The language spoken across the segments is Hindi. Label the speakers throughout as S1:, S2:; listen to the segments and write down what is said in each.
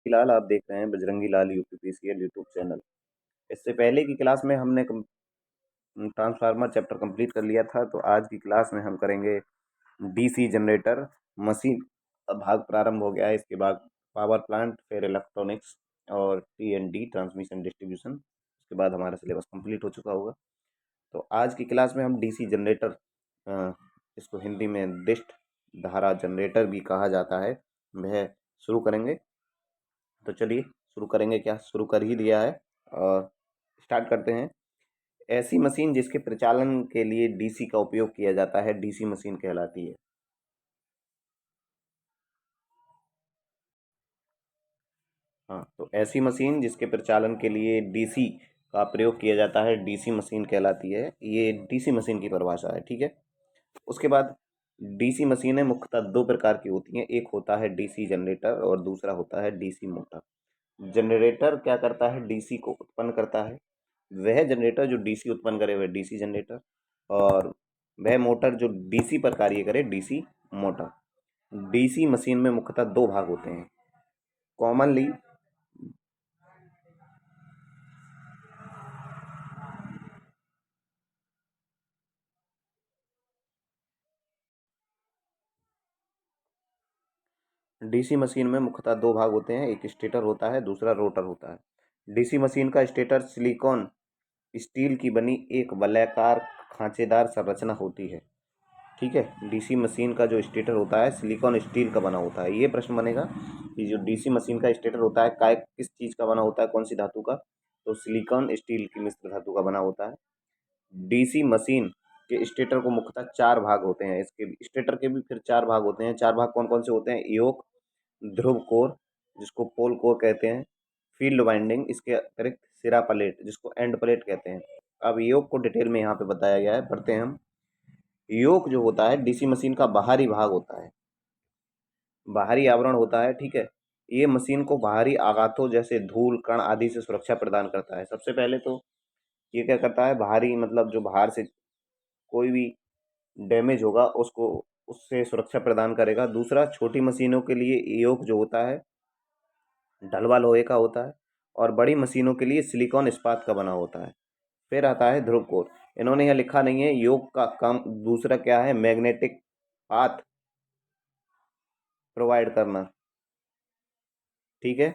S1: फिलहाल आप देख रहे हैं बजरंगी लाल यूपीपीसीएल यूट्यूब चैनल। इससे पहले की क्लास में हमने ट्रांसफार्मर चैप्टर कंप्लीट कर लिया था, तो आज की क्लास में हम करेंगे डीसी जनरेटर मशीन का भाग प्रारंभ हो गया है। इसके बाद पावर प्लांट, फिर इलेक्ट्रॉनिक्स और टी&डी ट्रांसमिशन डिस्ट्रीब्यूशन। उसके बाद हमारा सिलेबस कंप्लीट हो चुका होगा। तो आज की क्लास में हम डीसी जनरेटर, इसको हिंदी में डिस्ट धारा जनरेटर भी कहा जाता है, वह शुरू करेंगे। तो चलिए शुरू करेंगे, क्या शुरू कर ही दिया है और स्टार्ट करते हैं। ऐसी मशीन जिसके प्रचालन के लिए डीसी का उपयोग किया जाता है डीसी मशीन कहलाती है। हाँ, तो ऐसी मशीन जिसके प्रचालन के लिए डीसी का प्रयोग किया जाता है डीसी मशीन कहलाती है। ये डीसी मशीन की परिभाषा है, ठीक है। उसके बाद डीसी मशीनें मुख्यतः दो प्रकार की होती हैं। एक होता है डीसी जनरेटर और दूसरा होता है डीसी मोटर। जनरेटर क्या करता है? डीसी को उत्पन्न करता है। वह जनरेटर जो डीसी उत्पन्न करे वह डीसी जनरेटर, और वह मोटर जो डीसी पर कार्य करे डीसी मोटर। डीसी मशीन में मुख्यतः दो भाग होते हैं। कॉमनली डीसी मशीन में मुख्यतः दो भाग होते हैं, एक स्टेटर होता है, दूसरा रोटर होता है। डीसी मशीन का स्टेटर सिलिकॉन स्टील की बनी एक वलयाकार खांचेदार संरचना होती है, ठीक है। डीसी मशीन का जो स्टेटर होता है सिलिकॉन स्टील का बना होता है। ये प्रश्न बनेगा कि जो डीसी मशीन का स्टेटर होता है काय किस चीज़ का बना होता है, कौन सी धातु का? तो सिलिकॉन स्टील की मिश्र धातु का बना होता है। डीसी मशीन के स्टेटर को मुख्यतः चार भाग होते हैं। इसके स्टेटर के भी फिर चार भाग होते हैं। चार भाग कौन कौन से होते हैं? योक, ध्रुव कोर जिसको पोल कोर कहते हैं, फील्ड वाइंडिंग, इसके अतिरिक्त सिरा प्लेट जिसको एंड प्लेट कहते हैं। अब योक को डिटेल में यहाँ पे बताया गया है, पढ़ते हैं हम। योक जो होता है डीसी मशीन का बाहरी भाग होता है, बाहरी आवरण होता है, ठीक है। ये मशीन को बाहरी आघातों जैसे धूल कण आदि से सुरक्षा प्रदान करता है। सबसे पहले तो ये क्या करता है? बाहरी मतलब जो बाहर से कोई भी डैमेज होगा उसको उससे सुरक्षा प्रदान करेगा। दूसरा, छोटी मशीनों के लिए योक जो होता है ढलवा लोहे का होता है, और बड़ी मशीनों के लिए सिलिकॉन इस्पात का बना होता है। फिर आता है ध्रुव कोर। इन्होंने यहाँ लिखा नहीं है। योक का काम दूसरा क्या है? मैग्नेटिक पाथ प्रोवाइड करना, ठीक है।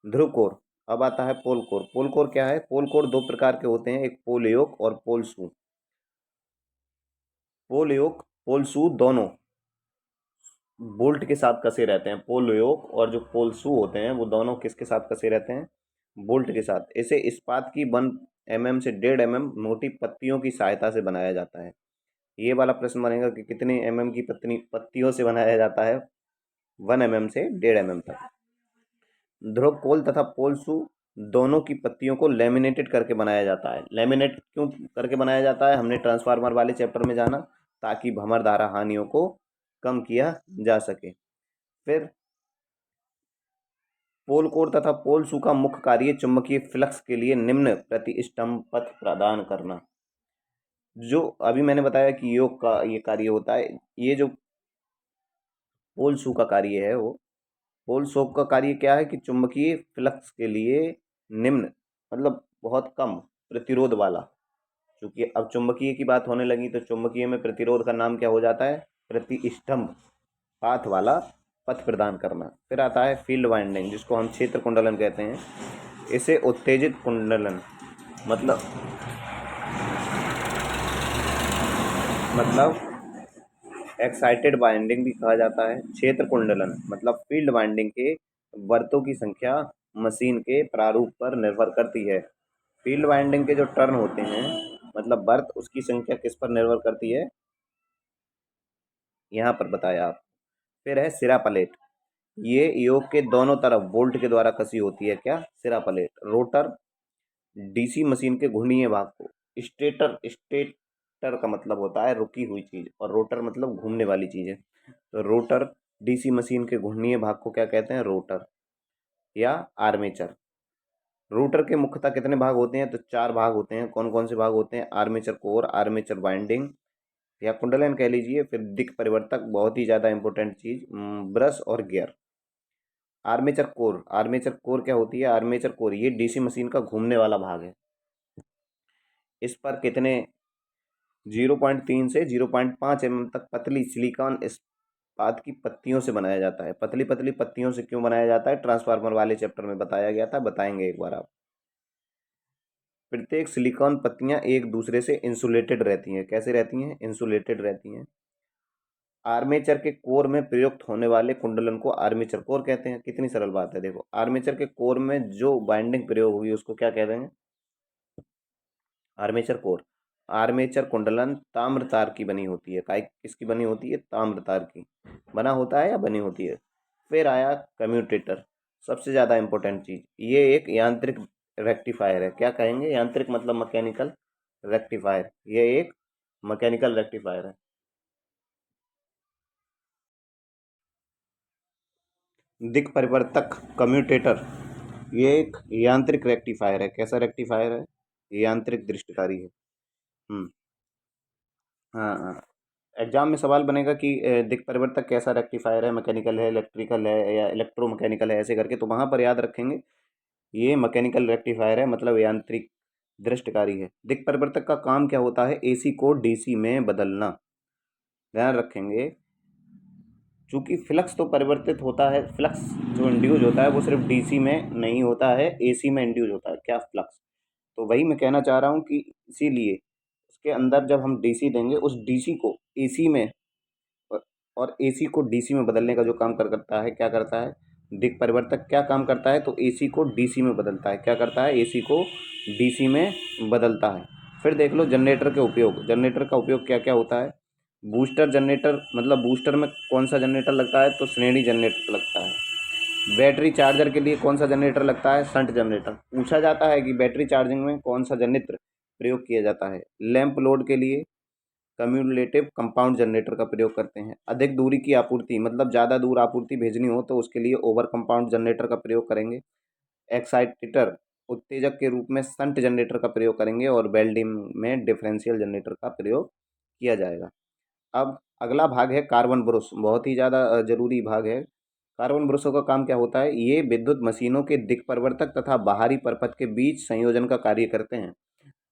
S1: ध्रुव कोर। अब आता है पोल कोर। पोल कोर क्या है? पोल कोर दो प्रकार के होते हैं, एक पोल योक और पोल शू। पोल योक पोल शू दोनों बोल्ट के साथ कसे रहते हैं। पोल योक और जो पोल शू होते हैं वो दोनों किसके साथ कसे रहते हैं? बोल्ट के साथ। इसे इस्पात की 1 mm से 1.5 mm मोटी पत्तियों की सहायता से बनाया जाता है। ये वाला प्रश्न बनेगा कि कितने की पत्तियों से बनाया जाता है? 1 mm से 1.5 mm तक। ध्रुव पोल तथा पोल शू दोनों की पत्तियों को लेमिनेटेड करके बनाया जाता है। लेमिनेट क्यों करके बनाया जाता है? हमने ट्रांसफार्मर वाले चैप्टर में जाना, ताकि भंवर धारा हानियों को कम किया जा सके। फिर पोल कोर तथा पोल शू का मुख्य कार्य चुंबकीय फ्लक्स के लिए निम्न प्रतिष्ठम्भ पथ प्रदान करना। जो अभी मैंने बताया कि योग का ये कार्य होता है, ये जो पोल शू का कार्य है वो पोल शू का कार्य क्या है कि चुंबकीय फ्लक्स के लिए निम्न मतलब बहुत कम प्रतिरोध वाला। क्योंकि अब चुंबकीय की बात होने लगी तो चुंबकीय में प्रतिरोध का नाम क्या हो जाता है? प्रतिष्ठम्भ पाथ वाला पथ प्रदान करना। फिर आता है फील्ड वाइंडिंग जिसको हम क्षेत्र कुंडलन कहते हैं। इसे उत्तेजित कुंडलन मतलब मतलब एक्साइटेड वाइंडिंग भी कहा जाता है। क्षेत्र कुंडलन मतलब फील्ड वाइंडिंग के वर्तों की संख्या मशीन के प्रारूप पर निर्भर करती है। फील्ड वाइंडिंग के जो टर्न होते हैं मतलब वर्त, उसकी संख्या किस पर निर्भर करती है? यहाँ पर बताया आप। फिर है सिरा प्लेट। ये योक के दोनों तरफ बोल्ट के द्वारा कसी होती है। क्या? सिरा प्लेट। रोटर डीसी मशीन के घूर्णीय भाग को स्टेटर का मतलब होता है रुकी हुई चीज, और रोटर मतलब घूमने वाली चीज है। तो रोटर डीसी मशीन के घूर्णीय भाग को क्या कहते हैं? रोटर या आर्मेचर। रोटर के मुख्यतः कितने भाग होते हैं? तो चार भाग होते हैं। कौन कौन से भाग होते हैं? आर्मेचर कोर, आर्मेचर वाइंडिंग या कुंडलन कह लीजिए, फिर दिक् परिवर्तक, बहुत ही ज़्यादा इंपॉर्टेंट चीज, ब्रश और गियर। आर्मेचर कोर क्या होती है? आर्मेचर कोर ये डीसी मशीन का घूमने वाला भाग है। इस पर कितने 0.3 से 0.5 mm तक पतली सिलिकॉन इस्पात की पत्तियों से बनाया जाता है। पतली पतली पत्तियों से क्यों बनाया जाता है? ट्रांसफार्मर वाले चैप्टर में बताया गया था, बताएंगे एक बार आप। प्रत्येक सिलिकॉन पत्तियां एक दूसरे से इंसुलेटेड रहती हैं। कैसे रहती हैं? इंसुलेटेड रहती हैं। आर्मेचर के कोर में प्रयुक्त होने वाले कुंडलन को आर्मेचर कोर कहते हैं। कितनी सरल बात है। देखो, आर्मेचर के कोर में जो बाइंडिंग प्रयोग हुई उसको क्या कहते हैं? Armature core. आर्मेचर कुंडलन ताम्र तार की बनी होती है। काय किसकी बनी होती है? ताम्र तार की। बना होता है या बनी होती है? फिर आया कम्यूटेटर, सबसे ज़्यादा इंपॉर्टेंट चीज़। ये एक यांत्रिक रेक्टिफायर है। क्या कहेंगे? यांत्रिक मतलब मैकेनिकल रेक्टिफायर। ये एक मैकेनिकल रेक्टिफायर है। दिक् परिवर्तक कम्यूटेटर ये एक यांत्रिक रेक्टिफायर है। कैसा रेक्टिफायर है? यांत्रिक दृष्टिकारी है। हम्म। हाँ हाँ। एग्जाम में सवाल बनेगा कि दिक् परिवर्तक कैसा रेक्टिफायर है, मैकेनिकल है, इलेक्ट्रिकल है या इलेक्ट्रोमैकेनिकल है, ऐसे करके, तो वहां पर याद रखेंगे ये मैकेनिकल रेक्टिफायर है, मतलब यांत्रिक दृष्टिकारी है। दिक् परिवर्तक का काम क्या होता है? एसी को डीसी में बदलना। ध्यान रखेंगे, चूंकि फ्लक्स तो परिवर्तित होता है, फ्लक्स जो इंड्यूज होता है वो सिर्फ डीसी में नहीं होता है, एसी में इंड्यूज होता है। क्या फ्लक्स? तो वही मैं कहना चाह रहा हूँ कि इसीलिए उसके अंदर जब हम डीसी देंगे, उस डीसी को एसी में और एसी को डीसी में बदलने का जो काम करता है, क्या करता है? दिक् परिवर्तक क्या काम करता है? तो एसी को डीसी में बदलता है। क्या करता है? एसी को डीसी में बदलता है। फिर देख लो जनरेटर के उपयोग। जनरेटर का उपयोग क्या क्या होता है? बूस्टर जनरेटर, मतलब बूस्टर में कौन सा जनरेटर लगता है? तो श्रेणी जनरेटर लगता है। बैटरी चार्जर के लिए कौन सा जनरेटर लगता है? Shunt generator. पूछा जाता है कि बैटरी चार्जिंग में कौन सा जनरेटर प्रयोग किया जाता है? लैंप लोड के लिए कम्यूलेटिव कंपाउंड जनरेटर का प्रयोग करते हैं। अधिक दूरी की आपूर्ति, मतलब ज़्यादा दूर आपूर्ति भेजनी हो तो उसके लिए ओवर कंपाउंड जनरेटर का प्रयोग करेंगे। एक्साइटेटर, उत्तेजक के रूप में शंट जनरेटर का प्रयोग करेंगे। और वेल्डिंग में डिफरेंशियल जनरेटर का प्रयोग किया जाएगा। अब अगला भाग है कार्बन ब्रुश, बहुत ही ज़्यादा जरूरी भाग है। कार्बन ब्रुशों का काम क्या होता है? ये विद्युत मशीनों के दिक् परिवर्तक तथा बाहरी परपथ के बीच संयोजन का कार्य करते हैं।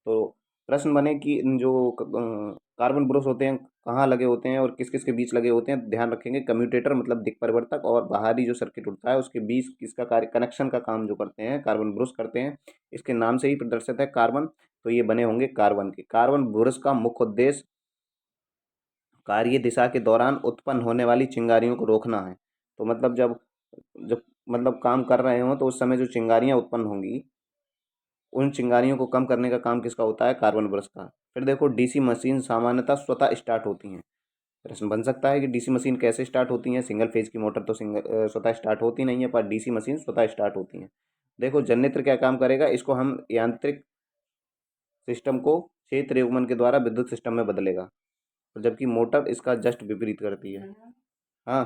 S1: तो प्रश्न बने कि जो कार्बन ब्रुश होते हैं कहाँ लगे होते हैं और किस किस के बीच लगे होते हैं। ध्यान रखेंगे, कम्यूटेटर मतलब दिक् परिवर्तक, और बाहरी जो सर्किट उठता है उसके बीच किसका कार्य, कनेक्शन का काम जो करते हैं कार्बन ब्रुश करते हैं। इसके नाम से ही प्रदर्शित है कार्बन, तो ये बने होंगे कार्बन के। कार्बन ब्रुश का मुख्य उद्देश्य कार्य दिशा के दौरान उत्पन्न होने वाली चिंगारियों को रोकना है। तो मतलब जब जब मतलब काम कर रहे हो तो उस समय जो चिंगारियां उत्पन्न होंगी, उन चिंगारियों को कम करने का काम किसका होता है? कार्बन ब्रश का। फिर देखो, डीसी मशीन सामान्यतः स्वतः स्टार्ट होती हैं। प्रश्न बन सकता है कि डीसी मशीन कैसे स्टार्ट होती हैं? सिंगल फेज की मोटर तो स्वतः स्टार्ट होती नहीं है, पर डीसी मशीन स्वतः स्टार्ट होती हैं। देखो, जनरेटर क्या काम करेगा? इसको हम यांत्रिक सिस्टम को क्षेत्र युग्मन के द्वारा विद्युत सिस्टम में बदलेगा, जबकि मोटर इसका जस्ट विपरीत करती है। हाँ।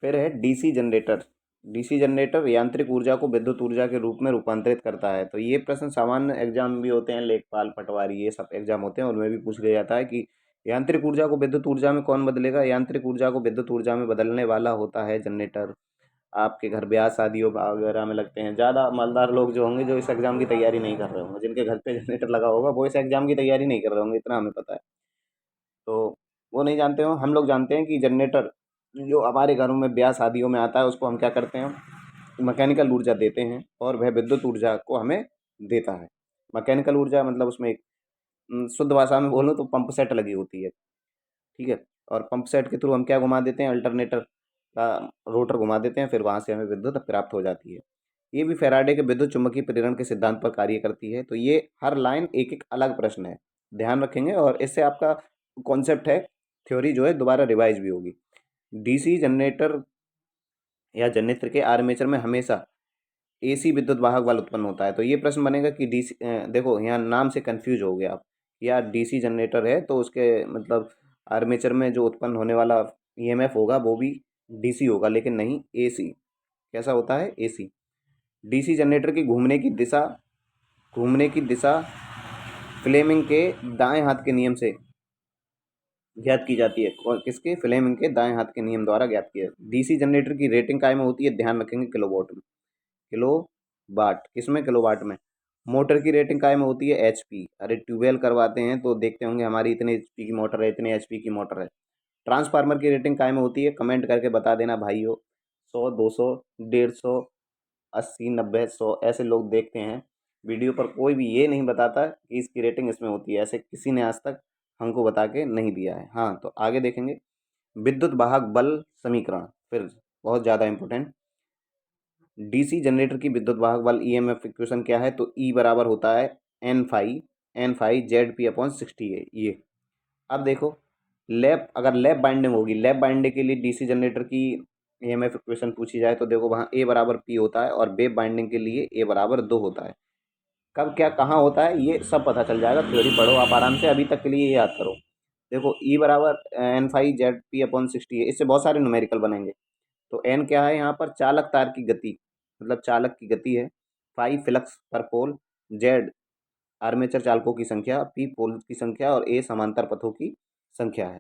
S1: फिर है डीसी जनरेटर। डीसी जनरेटर यांत्रिक ऊर्जा को विद्युत ऊर्जा के रूप में रूपांतरित करता है। तो ये प्रश्न सामान्य एग्जाम में भी होते हैं, लेखपाल, पटवारी, ये सब एग्जाम होते हैं, उनमें भी पूछ लिया जाता है कि यांत्रिक ऊर्जा को विद्युत ऊर्जा में कौन बदलेगा? यांत्रिक ऊर्जा को विद्युत ऊर्जा में बदलने वाला होता है जनरेटर। आपके घर ब्याह शादियों वगैरह में लगते हैं। ज़्यादा मालदार लोग जो होंगे, जो इस एग्जाम की तैयारी नहीं कर रहे होंगे, जिनके घर पे जनरेटर लगा होगा, वो इस एग्जाम की तैयारी नहीं कर रहे होंगे, इतना हमें पता है। तो वो नहीं जानते हो, हम लोग जानते हैं कि जनरेटर जो हमारे घरों में ब्याह शादियों में आता है उसको हम क्या करते हैं? मैकेनिकल ऊर्जा देते हैं, और वह विद्युत ऊर्जा को हमें देता है। मैकेनिकल ऊर्जा मतलब उसमें एक शुद्ध भाषा में बोलूँ तो पंप सेट लगी होती है। ठीक है। और पंप सेट के थ्रू हम क्या घुमा देते हैं? अल्टरनेटर का रोटर घुमा देते हैं, फिर वहाँ से हमें विद्युत प्राप्त हो जाती है। ये भी फैराडे के विद्युत चुम्बकीय प्रेरण के सिद्धांत पर कार्य करती है। तो ये हर लाइन एक एक अलग प्रश्न है, ध्यान रखेंगे, और इससे आपका कॉन्सेप्ट है, थ्योरी जो है दोबारा रिवाइज भी होगी। डीसी जनरेटर या जनरेटर के आर्मेचर में हमेशा एसी विद्युत वाहक बल उत्पन्न होता है। तो ये प्रश्न बनेगा कि डीसी, देखो यहाँ नाम से कंफ्यूज हो गए आप। या डीसी जनरेटर है तो उसके मतलब आर्मेचर में जो उत्पन्न होने वाला ईएमएफ होगा वो भी डीसी होगा, लेकिन नहीं, एसी। कैसा होता है? एसी। डीसी जनरेटर की घूमने की दिशा फ्लेमिंग के दाएं हाथ के नियम से ज्ञात की जाती है। और किसके? फ्लेमिंग के दाएं हाथ के नियम द्वारा ज्ञात किया। डीसी जनरेटर की रेटिंग काय में होती है? ध्यान रखेंगे किलोवाट में। किलो वाट किसमें? किलोवाट में। मोटर की रेटिंग काय में होती है? एचपी। अरे ट्यूबवेल करवाते हैं तो देखते होंगे हमारी इतने एचपी की मोटर है, इतने एचपी की मोटर है। ट्रांसफार्मर की रेटिंग काय में होती है? कमेंट करके बता देना भाइयों। 100, 200, 150, 80, 90, 100 ऐसे लोग देखते हैं वीडियो पर। कोई भी ये नहीं बताता कि इसकी रेटिंग इसमें होती है, ऐसे किसी ने आज तक हमको बता के नहीं दिया है। हाँ, तो आगे देखेंगे। विद्युत वाहक बल समीकरण, फिर बहुत ज़्यादा इंपॉर्टेंट। डीसी जनरेटर की विद्युत वाहक बल ईएमएफ इक्वेशन क्या है? तो ई बराबर होता है N phi Z P upon 60 है ये। अब देखो, लैप अगर लैप बाइंडिंग होगी, लैप बाइंडिंग के लिए डीसी जनरेटर की ईएमएफ इक्वेशन पूछी जाए तो देखो वहाँ ए बराबर पी होता है, और वेव बाइंडिंग के लिए ए बराबर 2 होता है। कब क्या कहाँ होता है ये सब पता चल जाएगा, थ्योरी पढ़ो आप आराम से। अभी तक के लिए ये याद करो। देखो ई बराबर N5 ZP/60 है, इससे बहुत सारे न्यूमेरिकल बनेंगे। तो एन क्या है यहाँ पर? चालक तार की गति, मतलब चालक की गति है। फाइव फ्लक्स पर पोल, जेड आर्मेचर चालकों की संख्या, पी पोल की संख्या, और ए समांतर पथों की संख्या है।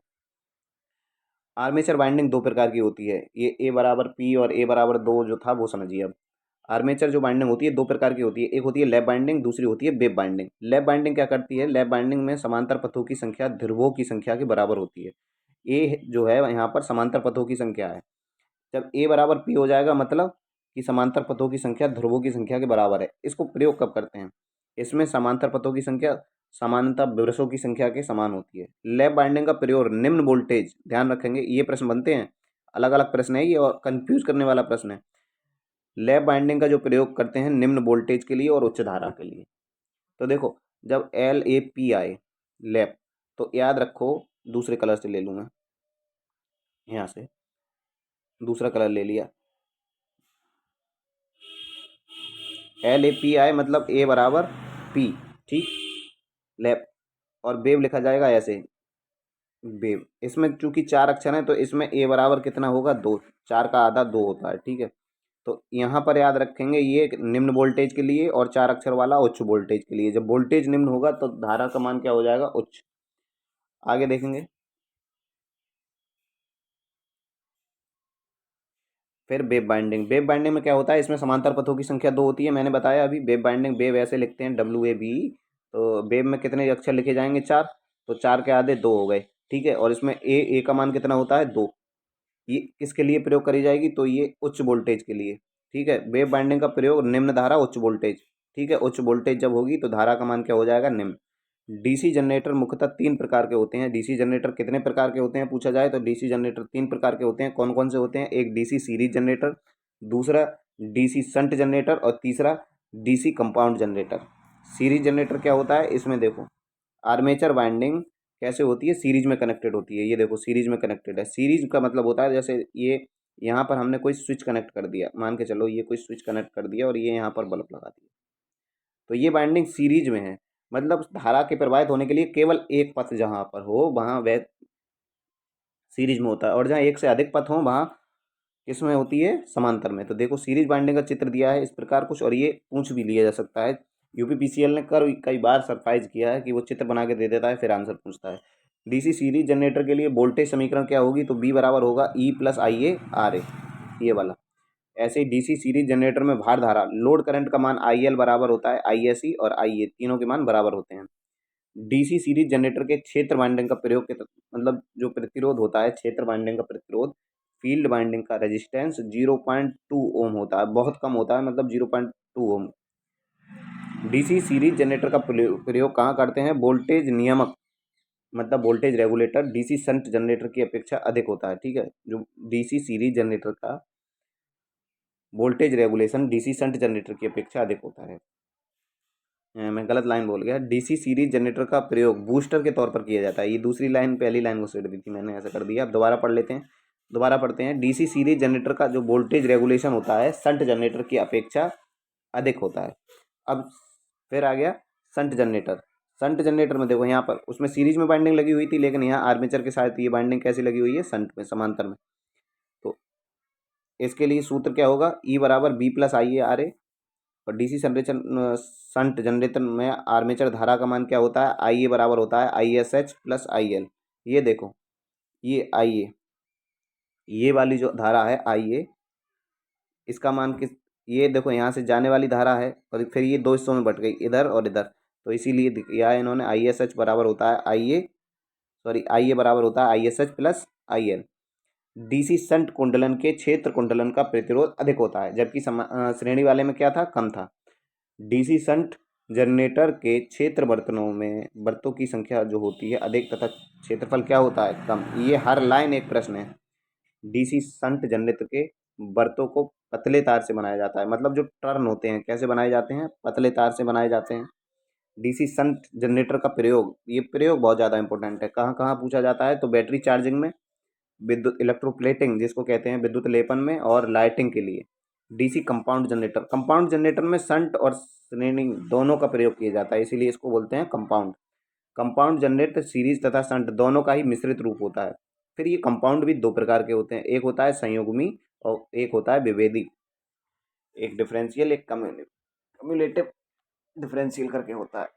S1: आर्मेचर बाइंडिंग दो प्रकार की होती है, ये ए बराबर पी और ए बराबर 2 जो था वो समझिए अब। आर्मेचर जो बाइंडिंग होती है दो प्रकार की होती है, एक होती है लैप बाइंडिंग, दूसरी होती है वेव बाइंडिंग। लैप बाइंडिंग क्या करती है? लैप बाइंडिंग में समांतर पथों की संख्या ध्रुवों की संख्या के बराबर होती है। ए जो है यहाँ पर समांतर पथों की संख्या है। जब ए बराबर पी हो जाएगा मतलब कि समांतर पथों की संख्या ध्रुवों की संख्या के बराबर है। इसको प्रयोग कब करते हैं? इसमें समांतर पथों की संख्या समानता विवरसों की संख्या के समान होती है। लैप बाइंडिंग का प्रयोग निम्न वोल्टेज, ध्यान रखेंगे ये प्रश्न बनते हैं, अलग अलग प्रश्न है ये और कंफ्यूज करने वाला प्रश्न है। लैप बाइंडिंग का जो प्रयोग करते हैं निम्न वोल्टेज के लिए और उच्च धारा के लिए। तो देखो, जब LAP आए लैप, तो याद रखो, दूसरे कलर से ले लूँगा, यहाँ से दूसरा कलर ले लिया। LAP आए मतलब ए बराबर पी, ठीक। लैप, और वेव लिखा जाएगा ऐसे, वेव। इसमें चूंकि चार अक्षर हैं तो इसमें ए बराबर कितना होगा? 2। चार का आधा 2 होता है, ठीक है। तो यहाँ पर याद रखेंगे ये निम्न वोल्टेज के लिए, और चार अक्षर वाला उच्च वोल्टेज के लिए। जब वोल्टेज निम्न होगा तो धारा का मान क्या हो जाएगा? उच्च। आगे देखेंगे। फिर वेव बाइंडिंग, वेव बाइंडिंग में क्या होता है? इसमें समांतर पथों की संख्या 2 होती है, मैंने बताया अभी। वेव बाइंडिंग, वेव ऐसे लिखते हैं WAV। तो वेव में कितने अक्षर लिखे जाएंगे? 4। तो 4 के आधे 2 हो गए, ठीक है। और इसमें ए का मान कितना होता है? 2। ये किसके लिए प्रयोग करी जाएगी? तो ये उच्च वोल्टेज के लिए, ठीक है। वेव बाइंडिंग का प्रयोग निम्न धारा उच्च वोल्टेज, ठीक है। उच्च वोल्टेज जब होगी तो धारा का मान क्या हो जाएगा? निम्न। डीसी जनरेटर मुख्यतः 3 प्रकार के होते हैं। डीसी जनरेटर कितने प्रकार के होते हैं पूछा जाए तो डीसी जनरेटर 3 प्रकार के होते हैं। कौन कौन से होते हैं? एक डीसी सीरीज जनरेटर, दूसरा डीसी शंट जनरेटर, और तीसरा DC compound generator. Series generator क्या होता है? इसमें देखो, आर्मेचर वाइंडिंग कैसे होती है? सीरीज में कनेक्टेड होती है। ये देखो सीरीज में कनेक्टेड है। सीरीज का मतलब होता है जैसे ये यहाँ पर हमने कोई स्विच कनेक्ट कर दिया, मान के चलो ये कोई स्विच कनेक्ट कर दिया और ये यहाँ पर बल्ब लगा दिया, तो ये बाइंडिंग सीरीज में है। मतलब धारा के प्रवाहित होने के लिए केवल एक पथ जहाँ पर हो वहाँ वह सीरीज में होता है, और जहाँ एक से अधिक पथ हो वहाँ किसमें होती है? समांतर में। तो देखो सीरीज बाइंडिंग का चित्र दिया है इस प्रकार कुछ, और ये पूछ भी लिया जा सकता है। यूपीपीसीएल ने कर कई बार सरप्राइज किया है कि वो चित्र बना के दे देता है फिर आंसर पूछता है। डीसी सीरीज जनरेटर के लिए वोल्टेज समीकरण क्या होगी? तो बी बराबर होगा E+IA RA, ये वाला। ऐसे ही डीसी सीरीज जनरेटर में भार धारा, लोड करंट का मान IL बराबर होता है ISC, और IA तीनों के मान बराबर होते हैं। डीसी सीरीज जनरेटर के क्षेत्र वाइंडिंग का प्रयोग के मतलब जो प्रतिरोध होता है, क्षेत्र वाइंडिंग का प्रतिरोध, फील्ड वाइंडिंग का रेजिस्टेंस 0.2 ओम होता है, बहुत कम होता है, मतलब 0.2 ओम। डीसी सीरीज जनरेटर का प्रयोग कहाँ करते हैं? वोल्टेज नियामक, मतलब voltage regulator, DC shunt generator की अपेक्षा अधिक होता है, ठीक है। जो डीसी सीरीज जनरेटर का voltage regulation DC shunt generator की अपेक्षा अधिक होता है। मैं गलत लाइन बोल गया। डीसी सीरीज जनरेटर का प्रयोग बूस्टर के तौर पर किया जाता है। ये दूसरी लाइन पहली लाइन को सेट दी थी मैंने, ऐसा कर दिया। अब दोबारा पढ़ लेते हैं, दोबारा पढ़ते हैं। डीसी सीरीज जनरेटर का जो वोल्टेज रेगुलेशन होता है शंट जनरेटर की अपेक्षा अधिक होता है। अब फिर आ गया शंट जनरेटर। शंट जनरेटर में देखो यहाँ पर उसमें सीरीज में बाइंडिंग लगी हुई थी, लेकिन यहाँ आर्मेचर के साथ ये बाइंडिंग कैसी लगी हुई है? शंट में, समांतर में। तो इसके लिए सूत्र क्या होगा? ई बराबर B+IA RA। और डीसी जनरेटर शंट जनरेटर में आर्मेचर धारा का मान क्या होता है? IA बराबर होता है ISH+IL। ये देखो ये आई ए, ये वाली जो धारा है आई ए, इसका मान किस, ये देखो यहाँ से जाने वाली धारा है और फिर ये दो हिस्सों में बट गई, इधर और इधर, तो इसीलिए यहाँ इन्होंने आई एस एच बराबर होता है आई ए, सॉरी आई ए बराबर होता है I S H plus I L. DC shunt कुंडलन के क्षेत्र कुंडलन का प्रतिरोध अधिक होता है, जबकि श्रेणी वाले में क्या था, कम था। डीसी शंट जनरेटर के क्षेत्र बर्तनों में बर्तों की संख्या जो होती है अधिक तथा क्षेत्रफल क्या होता है, कम। ये हर लाइन एक प्रश्न है। डीसी शंट जनरेटर के बर्तों को पतले तार से बनाया जाता है, मतलब जो टर्न होते हैं कैसे बनाए जाते हैं, पतले तार से बनाए जाते हैं। डीसी शंट जनरेटर का प्रयोग, ये प्रयोग बहुत ज़्यादा इंपॉर्टेंट है, कहाँ कहाँ पूछा जाता है, तो बैटरी चार्जिंग में, विद्युत इलेक्ट्रोप्लेटिंग जिसको कहते हैं विद्युत लेपन में, और लाइटिंग के लिए। DC compound generator, compound generator में शंट और श्रेणी दोनों का प्रयोग किया जाता है, इसीलिए इसको बोलते हैं कंपाउंड। कंपाउंड जनरेटर सीरीज तथा शंट दोनों का ही मिश्रित रूप होता है। फिर ये कंपाउंड भी दो प्रकार के होते हैं, एक होता है संयुग्मी और एक होता है विभेदी। एक डिफरेंशियल, एक कम्युलेटिव डिफरेंशियल करके होता है।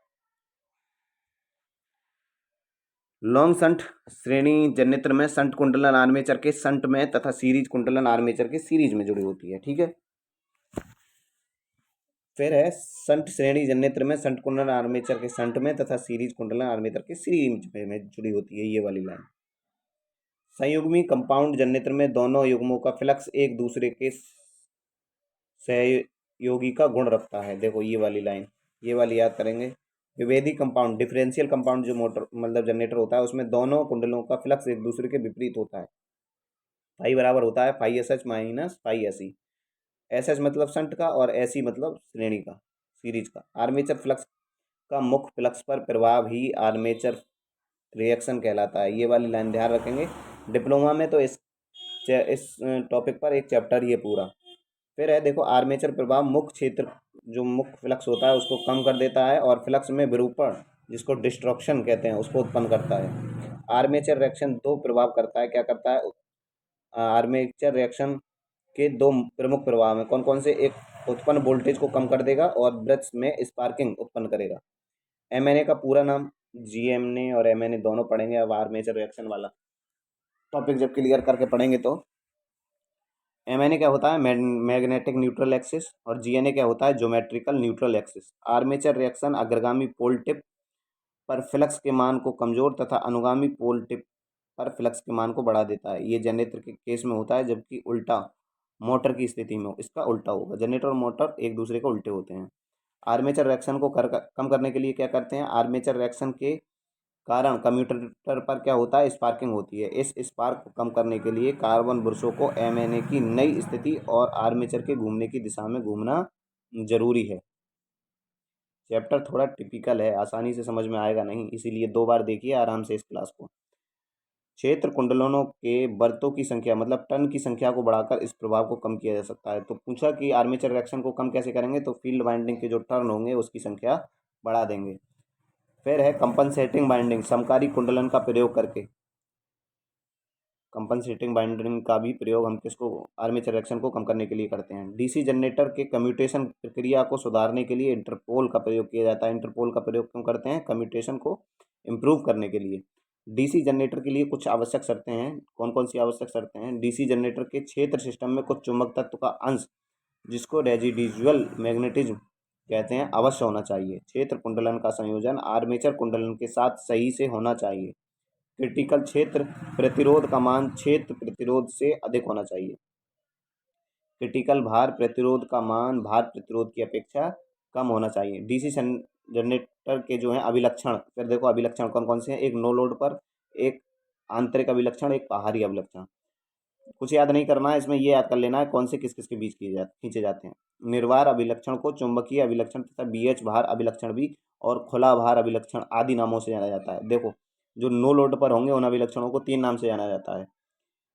S1: लॉन्ग शंट श्रेणी जनरेटर में शंट कुंडलन आर्मेचर के शंट में तथा सीरीज कुंडलन आर्मेचर के सीरीज में जुड़ी होती है, ठीक है। फिर है शंट श्रेणी जनरेटर में शंट कुंडलन आर्मेचर के शंट में तथा सीरीज कुंडलन आर्मेचर के सीरीज में जुड़ी होती है, ये वाली लाइन। संयुग्मी कंपाउंड जनरेटर में दोनों युग्मों का फ्लक्स एक दूसरे के सहयोगी का गुण रखता है, देखो ये वाली लाइन, ये वाली याद करेंगे। विभेदी कंपाउंड, डिफरेंशियल कंपाउंड जो मोटर मतलब जनरेटर होता है उसमें दोनों कुंडलों का फ्लक्स एक दूसरे के विपरीत होता है। फाई बराबर होता है phi S H minus phi S E. S H मतलब शंट का और एस ई मतलब श्रेणी का, सीरीज का। आर्मेचर फ्लक्स का मुख्य फ्लक्स पर प्रभाव ही आर्मेचर रिएक्शन कहलाता है, ये वाली लाइन ध्यान रखेंगे। डिप्लोमा में तो इस टॉपिक पर एक चैप्टर ये पूरा। फिर है देखो आर्मेचर प्रभाव मुख्य क्षेत्र जो मुख्य फ्लक्स होता है उसको कम कर देता है और फ्लक्स में विरूपण जिसको डिस्ट्रक्शन कहते हैं उसको उत्पन्न करता है। आर्मेचर रिएक्शन दो प्रभाव करता है, क्या करता है, आर्मेचर रिएक्शन के दो प्रमुख प्रभाव हैं, कौन कौन से, एक उत्पन्न वोल्टेज को कम कर देगा और वृत्त में स्पार्किंग उत्पन्न करेगा। एमएनए का पूरा नाम, जीएमए और एमएनए दोनों पढ़ेंगे अब आर्मेचर रिएक्शन वाला टॉपिक जब क्लियर करके पढ़ेंगे तो। एमएनए क्या होता है, मैग्नेटिक न्यूट्रल एक्सिस, और जीएनए क्या होता है, geometrical neutral axis. Armature reaction अग्रगामी पोल टिप पर फ्लक्स के मान को कमजोर तथा अनुगामी पोल टिप पर फ्लक्स के मान को बढ़ा देता है, ये जनरेटर के केस में होता है, जबकि उल्टा मोटर की स्थिति में इसका उल्टा होगा। जनरेटर और मोटर एक दूसरे के उल्टे होते हैं। आर्मेचर रिएक्शन को कम करने के लिए क्या करते हैं, आर्मेचर रिएक्शन के कारण कम्यूटेटर पर क्या होता है, स्पार्किंग होती है। इस स्पार्क को कम करने के लिए कार्बन बुरसों को एमएनए की नई स्थिति और आर्मेचर के घूमने की दिशा में घूमना जरूरी है। चैप्टर थोड़ा टिपिकल है, आसानी से समझ में आएगा नहीं, इसीलिए दो बार देखिए आराम से इस क्लास को। क्षेत्र कुंडलों के बर्तों की संख्या मतलब टर्न की संख्या को बढ़ाकर इस प्रभाव को कम किया जा सकता है। तो पूछा कि आर्मेचर रिएक्शन को कम कैसे करेंगे, तो फील्ड वाइंडिंग के जो टर्न होंगे उसकी संख्या बढ़ा देंगे। फिर है कंपनसेटिंग बाइंडिंग, समकारी कुंडलन का प्रयोग करके। कंपनसेटिंग बाइंडिंग का भी प्रयोग हम किसको, आर्मेचर रिएक्शन को कम करने के लिए करते हैं। डीसी जनरेटर के कम्यूटेशन प्रक्रिया को सुधारने के लिए इंटरपोल का प्रयोग किया जाता है। इंटरपोल का प्रयोग क्यों करते हैं, कम्यूटेशन को इम्प्रूव करने के लिए। डीसी जनरेटर के लिए कुछ आवश्यक शर्तें हैं, कौन कौन सी आवश्यक शर्तें हैं। डीसी जनरेटर के क्षेत्र सिस्टम में कुछ चुंबक तत्व का अंश जिसको रेजिडुअल मैग्नेटिज्म कहते हैं अवश्य होना चाहिए। क्षेत्र कुंडलन का संयोजन आर्मेचर कुंडलन के साथ सही से होना चाहिए। क्रिटिकल क्षेत्र प्रतिरोध का मान क्षेत्र प्रतिरोध से अधिक होना चाहिए। क्रिटिकल भार प्रतिरोध का मान भार प्रतिरोध की अपेक्षा कम होना चाहिए। डीसी जनरेटर के जो हैं अभिलक्षण, फिर देखो अभिलक्षण कौन कौन से हैं, एक नो लोड पर, एक आंतरिक अभिलक्षण, एक बाहरी अभिलक्षण। कुछ याद नहीं करना है इसमें, ये याद कर लेना है कौन से किस किस के बीच खींचे जाते हैं। निर्वार अभिलक्षण को चुंबकीय अभिलक्षण तथा बीएच भार अभिलक्षण भी और खुला भार अभिलक्षण आदि नामों से जाना जाता है। देखो जो नो लोड पर होंगे उन अभिलक्षणों को तीन नाम से जाना जाता है,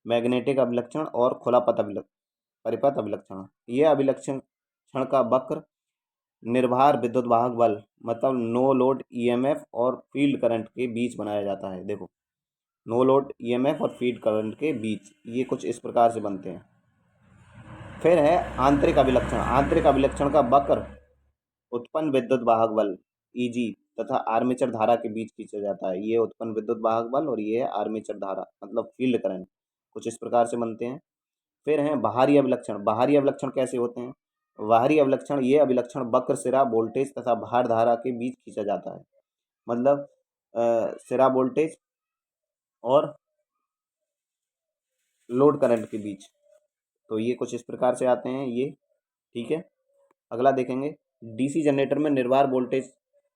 S1: मैग्नेटिक अभिलक्षण और खुला परिपथ अभिलक्षण। यह अभिलक्षण क्षण का वक्र निर्भर विद्युत वाहक बल मतलब नो लोड ईएमएफ और फील्ड करंट के बीच बनाया जाता है। देखो नो लोड ईएमएफ और फील्ड करंट के बीच ये कुछ इस प्रकार से बनते हैं। फिर है आंतरिक अभिलक्षण, आंतरिक अभिलक्षण का वक्र उत्पन्न विद्युत वाहक बल ईजी तथा आर्मेचर धारा के बीच खींचा जाता है। ये उत्पन्न विद्युत वाहक बल और ये है आर्मेचर धारा, मतलब फील्ड करंट। कुछ इस प्रकार से बनते हैं। फिर हैं बाहरी अभिलक्षण। बाहरी अभिलक्षण कैसे होते हैं? बाहरी अभिलक्षण, ये अभिलक्षण वक्र सिरा वोल्टेज तथा भार धारा के बीच खींचा जाता है। मतलब सिरा वोल्टेज और लोड करंट के बीच। तो ये कुछ इस प्रकार से आते हैं ये, ठीक है। अगला देखेंगे, डीसी जनरेटर में निर्भर वोल्टेज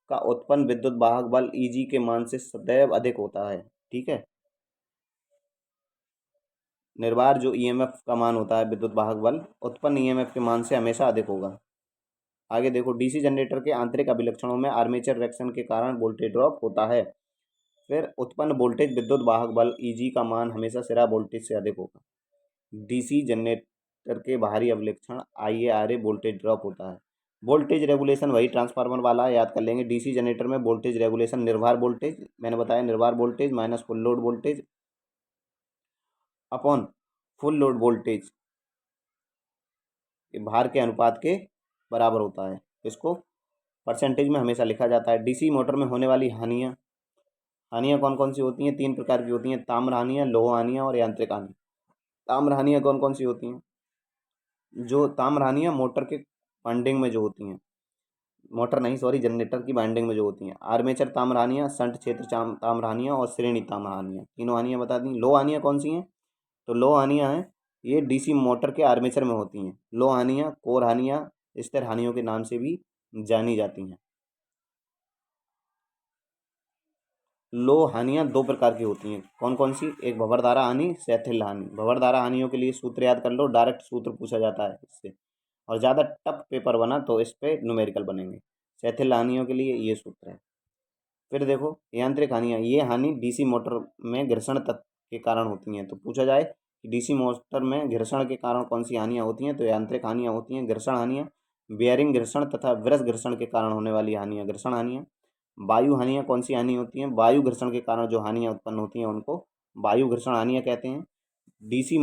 S1: का उत्पन्न विद्युत वाहक बल ईजी के मान से सदैव अधिक होता है, ठीक है। निर्भर जो ईएमएफ का मान होता है, विद्युत वाहक बल उत्पन्न ईएमएफ के मान से हमेशा अधिक होगा। आगे देखो, डीसी जनरेटर के आंतरिक अभिलक्षणों में आर्मेचर रिएक्शन के कारण वोल्टेज ड्रॉप होता है। फिर उत्पन्न वोल्टेज विद्युत वाहक बल ईजी का मान हमेशा सिरा वोल्टेज से अधिक होगा। डीसी जनरेटर के बाहरी अभिलक्षण आईएआरए वोल्टेज ड्रॉप होता है। वोल्टेज रेगुलेशन वही ट्रांसफार्मर वाला है, याद कर लेंगे। डीसी जनरेटर में वोल्टेज रेगुलेशन निर्भर वोल्टेज, मैंने बताया निर्भर voltage minus full load voltage upon full load voltage भार के अनुपात के बराबर होता है। इसको परसेंटेज में हमेशा लिखा जाता है। डीसी मोटर में होने वाली हानियाँ कौन कौन सी होती हैं? 3 प्रकार की होती हैं, ताम्र हानियाँ, लौह हानियाँ और यांत्रिक हानि। ताम्र हानियाँ कौन कौन सी होती हैं? जो ताम्र हानियाँ मोटर के वाइंडिंग में जो होती हैं, मोटर नहीं सॉरी जनरेटर की वाइंडिंग में जो होती हैं, आर्मेचर ताम्र हानियाँ, शंट क्षेत्र ताम्र हानियाँ और श्रेणी ताम्र हानियाँ, तीनों हानियाँ बता दी। लौह हानियाँ कौन सी हैं? तो लौह हानियाँ हैं ये डीसी मोटर के आर्मेचर में होती हैं। लौह हानियाँ कोर हानियाँ स्थिर हानियों के नाम से भी जानी जाती हैं। लौह हानियाँ 2 प्रकार की होती हैं, कौन कौन सी? एक भंवरधारा हानि, शैथिल हानि। भंवरधारा हानियों के लिए सूत्र याद कर लो, डायरेक्ट सूत्र पूछा जाता है इससे, और ज़्यादा टफ पेपर बना तो इस पे न्यूमेरिकल बनेंगे। शैथिल हानियों के लिए ये सूत्र है। फिर देखो यांत्रिक हानियाँ, ये हानि डीसी मोटर में घर्षण तत्व के कारण होती हैं। तो पूछा जाए कि डीसी मोटर में घर्षण के कारण कौन सी हानियाँ होती हैं, तो यांत्रिक हानियाँ होती हैं। घर्षण हानियाँ, बेयरिंग घर्षण तथा ब्रश घर्षण के कारण होने वाली हानियाँ घर्षण हानियाँ। वायु हानियाँ कौन सी हानि होती हैं? वायु घर्षण के कारण जो हानियाँ उत्पन्न होती हैं उनको वायु घर्षण हानियाँ कहते हैं। डीसी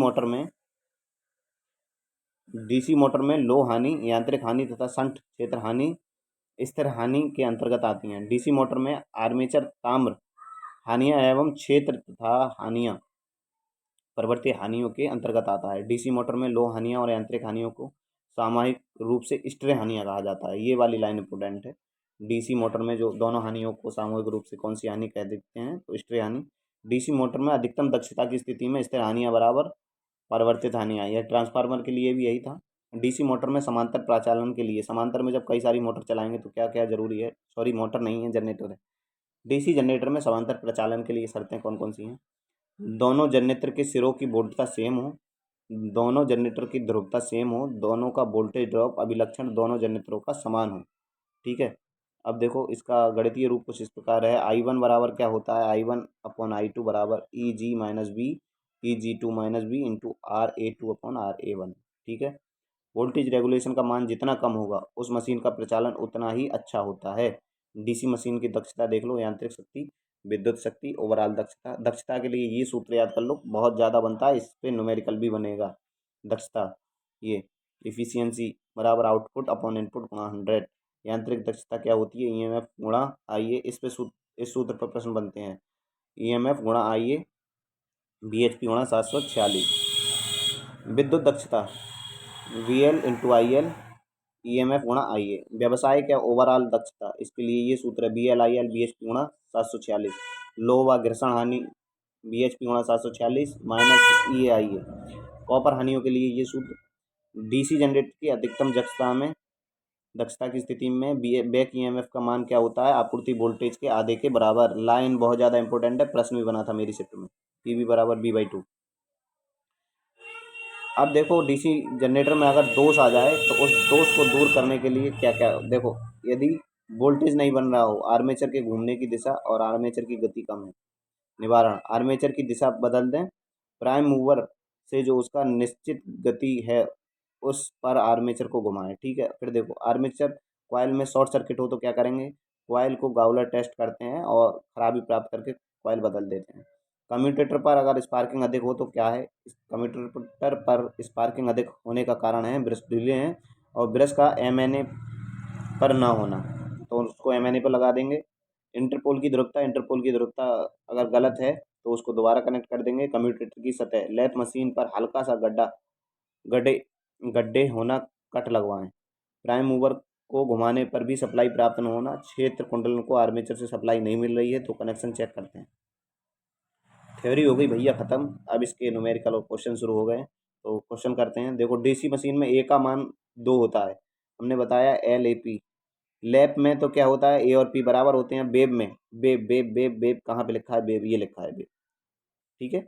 S1: मोटर में लौह हानि, यांत्रिक हानि तथा शंट क्षेत्र हानि स्थिर हानि के अंतर्गत आती हैं। डीसी मोटर में आर्मेचर ताम्र हानियाँ एवं क्षेत्र तथा हानियाँ प्रवृत्ति हानियों के अंतर्गत आता है। डीसी मोटर में लौह हानियाँ और यांत्रिक हानियों को सामूहिक रूप से स्ट्रे हानियाँ कहा जाता है। ये वाली लाइन इंपोर्टेंट है। डीसी मोटर में जो दोनों हानियों को सामूहिक रूप से कौन सी हानि कह देते हैं, तो स्ट्रे हानि। डीसी मोटर में अधिकतम दक्षता की स्थिति में स्थिर हानियाँ बराबर परिवर्तित हानियाँ, यह ट्रांसफार्मर के लिए भी यही था। डीसी मोटर में समांतर प्रचालन के लिए, समांतर में जब कई सारी मोटर चलाएंगे तो क्या क्या जरूरी है, सॉरी मोटर नहीं है जनरेटर है। डीसी जनरेटर में समांतर प्रचालन के लिए शर्तें कौन कौन सी हैं? दोनों जनरेटर के सिरों की वोल्टता सेम हो, दोनों जनरेटर की ध्रुवता सेम हो, दोनों का वोल्टेज ड्रॉप अभिलक्षण दोनों जनरेटरों का समान हो, ठीक है। अब देखो इसका गणितीय रूप कुछ इस प्रकार है। I1 बराबर क्या होता है? I1 अपॉन I2 बराबर EG minus B EG2 minus B into RA2 upon RA1, ठीक है। वोल्टेज रेगुलेशन का मान जितना कम होगा उस मशीन का प्रचालन उतना ही अच्छा होता है। डीसी मशीन की दक्षता देख लो, यांत्रिक शक्ति, विद्युत शक्ति, ओवरऑल दक्षता। दक्षता के लिए ये सूत्र याद कर लो, बहुत ज़्यादा बनता है, इस पे न्यूमेरिकल भी बनेगा। दक्षता ये इफिशियंसी बराबर आउटपुट अपॉन इनपुट गुणा 100। यांत्रिक दक्षता क्या होती है? ईएमएफ गुणा आईए। इस सूत्र पर प्रश्न बनते हैं। ईएमएफ गुणा आईए बीएचपी गुणा 746। विद्युत दक्षता VL इंटू IL EMF गुणा IA। व्यवसाय क्या? ओवरऑल दक्षता, इसके लिए ये सूत्र है BL IL BHP गुणा 746। लो व घर्षण हानि BHP गुणा 746 माइनस EAIA। कॉपर हानियों के लिए ये सूत्र डीसी जनरेटर की अधिकतम दक्षता की स्थिति में बैक ईएमएफ का मान क्या होता है? आपूर्ति वोल्टेज के आधे के बराबर। लाइन बहुत ज़्यादा इंपॉर्टेंट है, प्रश्न भी बना था मेरी शिफ्ट में। PV बराबर B/2। अब देखो डीसी जनरेटर में अगर दोष आ जाए तो उस दोष को दूर करने के लिए क्या क्या, देखो यदि वोल्टेज नहीं बन रहा हो, आर्मेचर के घूमने की दिशा और आर्मेचर की गति कम है, निवारण आर्मेचर की दिशा बदल दें, प्राइम मूवर से जो उसका निश्चित गति है उस पर आर्मेचर को घुमाएं, ठीक है। फिर देखो आर्मेचर कॉइल में शॉर्ट सर्किट हो तो क्या करेंगे? कॉइल को गाउलर टेस्ट करते हैं और खराबी प्राप्त करके कॉइल बदल देते हैं। कम्यूटेटर पर अगर स्पार्किंग अधिक हो तो क्या है? कम्यूटेटर पर स्पार्किंग अधिक होने का कारण है ब्रश ढीले हैं और ब्रश का एमएनए पर ना होना, तो उसको एमएनए पर लगा देंगे। इंटरपोल की ध्रुवता अगर गलत है तो उसको दोबारा कनेक्ट कर देंगे। कम्यूटेटर की सतह लैप मशीन पर हल्का सा गड्ढे गड्ढे होना, कट लगवाएं। प्राइम मूवर को घुमाने पर भी सप्लाई प्राप्त न होना, क्षेत्र कुंडलन को आर्मेचर से सप्लाई नहीं मिल रही है तो कनेक्शन चेक करते हैं। थ्योरी हो गई भैया खत्म। अब इसके न्यूमेरिकल और क्वेश्चन शुरू हो गए, तो क्वेश्चन करते हैं। देखो डीसी मशीन में ए का मान 2 होता है, हमने बताया एल ए पी। लैप में तो क्या होता है, ए और पी बराबर होते हैं। वेब में वेब कहाँ पे लिखा है, वेब ये लिखा है वेब, ठीक है।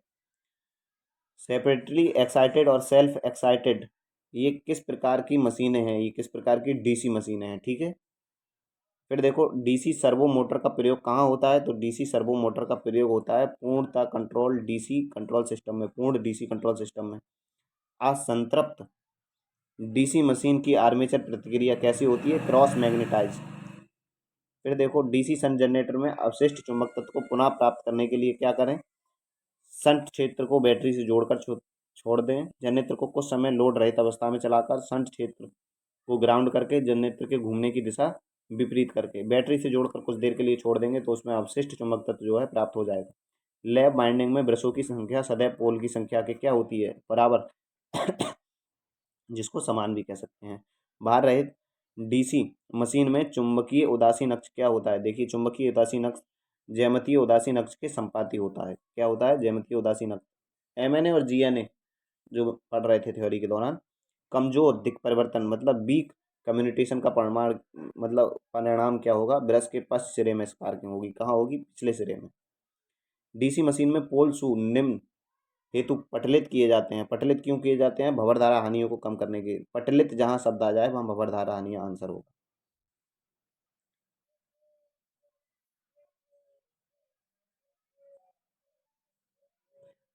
S1: सेपरेटली एक्साइटेड और सेल्फ एक्साइटेड, ये किस प्रकार की मशीनें हैं, ये किस प्रकार की डीसी मशीनें हैं, ठीक है। फिर देखो डीसी सर्वो मोटर का प्रयोग कहाँ होता है, तो डीसी सर्वो मोटर का प्रयोग होता है पूर्णतः कंट्रोल डीसी कंट्रोल सिस्टम में, पूर्ण डीसी कंट्रोल सिस्टम में। असंतृप्त डीसी मशीन की आर्मेचर प्रतिक्रिया कैसी होती है, क्रॉस मैग्नेटाइज। फिर देखो डीसी शंट जनरेटर में अवशिष्ट चुंबक तत्व को पुनः प्राप्त करने के लिए क्या करें, शंट क्षेत्र को बैटरी से जोड़कर छोड़ दें। जनरेटर को कुछ समय लोड रहित अवस्था में चलाकर शंट क्षेत्र को ग्राउंड करके जनरेटर के घूमने की दिशा विपरीत करके बैटरी से जोड़कर कुछ देर के लिए छोड़ देंगे तो उसमें अवशिष्ट चुंबक तत्व जो है प्राप्त हो जाएगा। लैप बाइंडिंग में ब्रशों की संख्या सदैव पोल की संख्या के क्या होती है, बराबर, जिसको समान भी कह सकते हैं। भार रहित डीसी मशीन में चुंबकीय उदासीन अक्ष क्या होता है, देखिए चुंबकीय उदासीन अक्ष ज्यामितीय उदासीन अक्ष के संपाती होता है। क्या होता है, ज्यामितीय उदासीन अक्ष। एमएनए और जीएनए जो पढ़ रहे थे थ्योरी के दौरान, कमजोर दिक् परिवर्तन मतलब वीक कम्युनिकेशन का परिमाण मतलब परिणाम क्या होगा, ब्रश के पश्च सिरे में स्पार्किंग होगी, कहाँ होगी, पिछले सिरे में। डीसी मशीन में पोल शू निम्न हेतु पटलित किए जाते हैं। पटलित क्यों किए जाते हैं, भंवरधारा हानियों को कम करने के। पटलित जहां शब्द आ जाए वहां भंवरधारा हानियां आंसर होगा।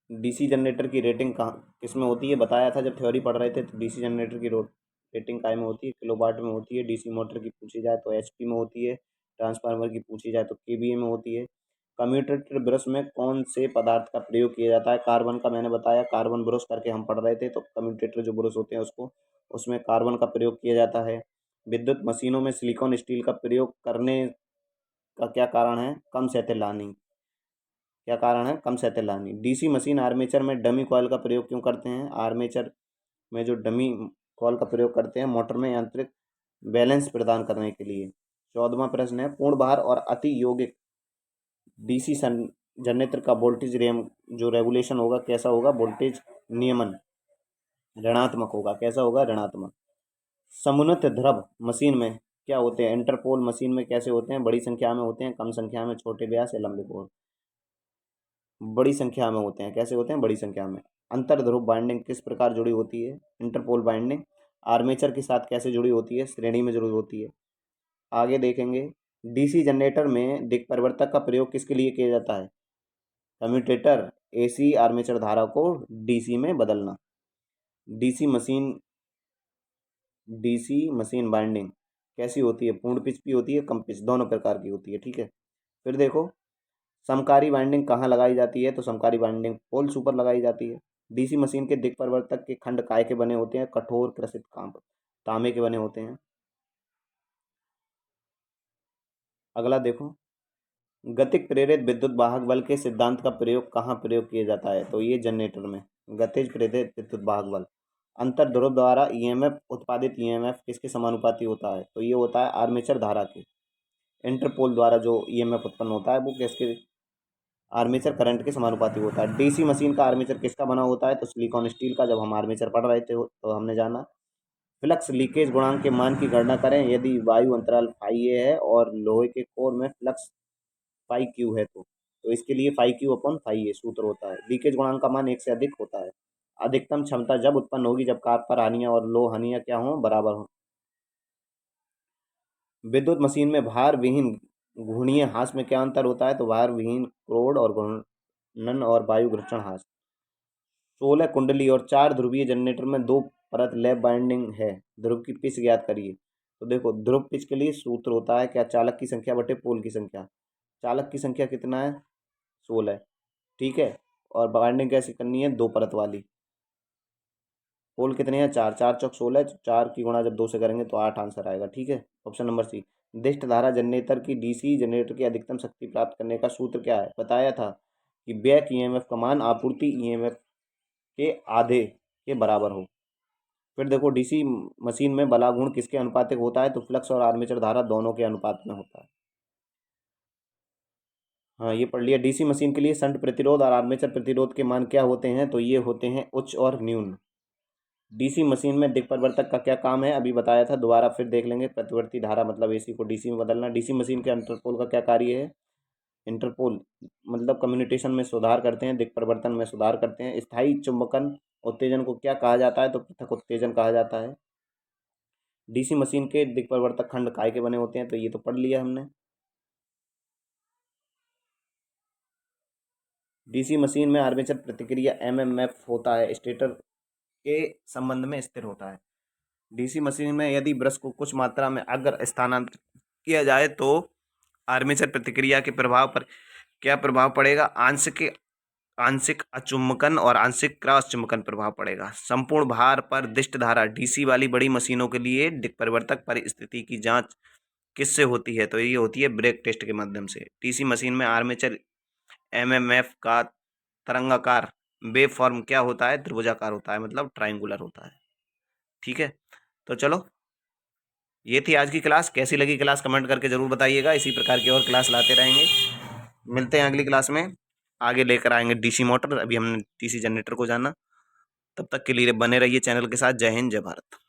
S1: डीसी जनरेटर की रेटिंग कहाँ किस में होती है, बताया था जब थ्योरी पढ़ रहे थे, तो डीसी जनरेटर की रेटिंग काय में होती है, किलोवाट में होती है। डीसी मोटर की पूछी जाए तो एचपी में होती है। ट्रांसफार्मर की पूछी जाए तो केवीए में होती है। कम्यूटेटर ब्रश में कौन से पदार्थ का प्रयोग किया जाता है, कार्बन का, मैंने बताया कार्बन ब्रश करके हम पढ़ रहे थे, तो कम्यूटेटर जो ब्रश होते हैं उसको उसमें कार्बन का प्रयोग किया जाता है। विद्युत मशीनों में सिलिकॉन स्टील का प्रयोग करने का क्या कारण है, कम सैतेलानी, क्या कारण है, कम सैतेलानी। डीसी मशीन आर्मेचर में डमी कॉयल का प्रयोग क्यों करते हैं, आर्मेचर में जो डमी कॉयल का प्रयोग करते हैं मोटर में यांत्रिक बैलेंस प्रदान करने के लिए। 14वां प्रश्न है, पूर्ण भार और अति यौगिक डीसी जनरेटर का वोल्टेज रेम जो रेगुलेशन होगा कैसा होगा, वोल्टेज नियमन ऋणात्मक होगा, कैसा होगा, ऋणात्मक। समुन्नत द्रव मशीन में क्या होते हैं, इंटरपोल मशीन में कैसे होते हैं, बड़ी संख्या में होते हैं, कम संख्या में, छोटे व्यास या लंबे कोण, बड़ी संख्या में होते हैं। कैसे होते हैं, बड़ी संख्या में। अंतर ध्रुव बाइंडिंग किस प्रकार जुड़ी होती है, इंटरपोल बाइंडिंग आर्मेचर के साथ कैसे जुड़ी होती है, श्रेणी में जुड़ी होती है। आगे देखेंगे डीसी जनरेटर में दिक् परिवर्तक का प्रयोग किसके लिए किया जाता है, कम्यूटेटर एसी आर्मेचर धारा को डीसी में बदलना। DC machine DC machine binding कैसी होती है, पूर्ण पिच भी होती है, कम पिच, दोनों प्रकार की होती है, ठीक है। फिर देखो समकारी बाइंडिंग कहाँ लगाई जाती है, तो समकारी बाइंडिंग पोल सुपर लगाई जाती है। डीसी मशीन के दिक् परिवर्तक के खंड काय के बने होते हैं, कठोर कृषित काम तांबे के बने होते हैं। अगला देखो गतिज प्रेरित विद्युत वाहक बल के सिद्धांत का प्रयोग कहाँ प्रयोग किया जाता है, तो ये जनरेटर में। गतिज प्रेरित विद्युत वाहक बल अंतर ध्रुव द्वारा ईएमएफ उत्पादित ईएमएफ किसके समानुपाती होता है, तो ये होता है आर्मेचर धारा के। इंटरपोल द्वारा जो ईएमएफ उत्पन्न होता है वो किसके, आर्मेचर करंट के समानुपाती होता है। डीसी मशीन का आर्मेचर किसका बना होता है, तो सिलिकॉन स्टील का। जब हम आर्मेचर पढ़ रहे थे तो हमने जाना। फ्लक्स लीकेज गुणांक के मान की गणना करें यदि वायु अंतराल फाई ए है और लोहे के कोर में फ्लक्स फाई क्यू है तो इसके लिए फाई क्यू अपॉन फाई ए सूत्र होता है। लीकेज गुणांक का मान 1 से अधिक होता है। अधिकतम क्षमता जब उत्पन्न होगी जब कॉपर हानियां और लो हानियां क्या हों, बराबर हों। विद्युत मशीन में भार विहीन घूर्णीय हाथ में क्या अंतर होता है, तो भार विहीन क्रोड और घूर्णन और वायु घर्षण हाथ। 16 कुंडली और 4 ध्रुवीय जनरेटर में 2 परत लैप बाइंडिंग है, ध्रुव की पिच ज्ञात करिए। तो देखो ध्रुव पिच के लिए सूत्र होता है क्या, चालक की संख्या बटे पोल की संख्या। चालक की संख्या कितना है, 16, ठीक है। और बाइंडिंग कैसे करनी है, 2 परत वाली। पोल कितने हैं? 4, 4 चौक 16, 4 की गुणा जब 2 से करेंगे तो 8 आंसर आएगा। ठीक है। Option number C. दिष्ट धारा जनरेटर की डीसी जनरेटर की अधिकतम शक्ति प्राप्त करने का सूत्र क्या है? बताया था कि बैक ईएमएफ का मान आपूर्ति ईएमएफ के आधे के बराबर हो। फिर देखो, डीसी मशीन में बला गुण किसके अनुपातिक होता है? तो फ्लक्स और आर्मेचर धारा दोनों के अनुपात में होता है। हाँ, ये पढ़ लिया। डीसी मशीन के लिए शंट प्रतिरोध और आर्मेचर प्रतिरोध के मान क्या होते हैं? तो ये होते हैं उच्च और न्यून। डीसी मशीन में दिक् परिवर्तक का क्या काम है? अभी बताया था, दोबारा फिर देख लेंगे। प्रतिवर्ती धारा मतलब एसी को डीसी में बदलना। डीसी मशीन के इंटरपोल का क्या कार्य है? इंटरपोल मतलब कम्युनिकेशन में सुधार करते हैं, दिक् परिवर्तन में सुधार करते हैं। स्थायी चुंबकन उत्तेजन को क्या कहा जाता है? तो पृथक उत्तेजन कहा जाता है। डीसी मशीन के दिक् परिवर्तक खंड काय के बने होते हैं? तो ये तो पढ़ लिया हमने। डीसी मशीन में आर्मेचर प्रतिक्रिया एमएमएफ होता है, स्टेटर के संबंध में स्थिर होता है। डीसी मशीन में यदि ब्रश को कुछ मात्रा में अगर स्थानांतरित किया जाए तो आर्मेचर प्रतिक्रिया के प्रभाव पर क्या प्रभाव पड़ेगा? आंशिक आंशिक अचुम्बकन और आंशिक क्रॉस चुंबकन प्रभाव पड़ेगा। संपूर्ण भार पर दिष्ट धारा डीसी वाली बड़ी मशीनों के लिए दिक् परिवर्तक परिस्थिति की जांच किससे होती है? तो ये होती है ब्रेक टेस्ट के माध्यम से। डीसी मशीन में आर्मेचर एमएमएफ का तरंगाकार वेव फॉर्म क्या होता है? त्रिभुजाकार होता है, मतलब ट्राइंगुलर होता है। ठीक है, तो चलो, ये थी आज की क्लास। कैसी लगी क्लास कमेंट करके जरूर बताइएगा। इसी प्रकार की और क्लास लाते रहेंगे। मिलते हैं अगली क्लास में। आगे लेकर आएंगे डीसी मोटर। अभी हमने डीसी जनरेटर को जाना। तब तक के लिए बने रहिए चैनल के साथ। जय हिंद, जय भारत।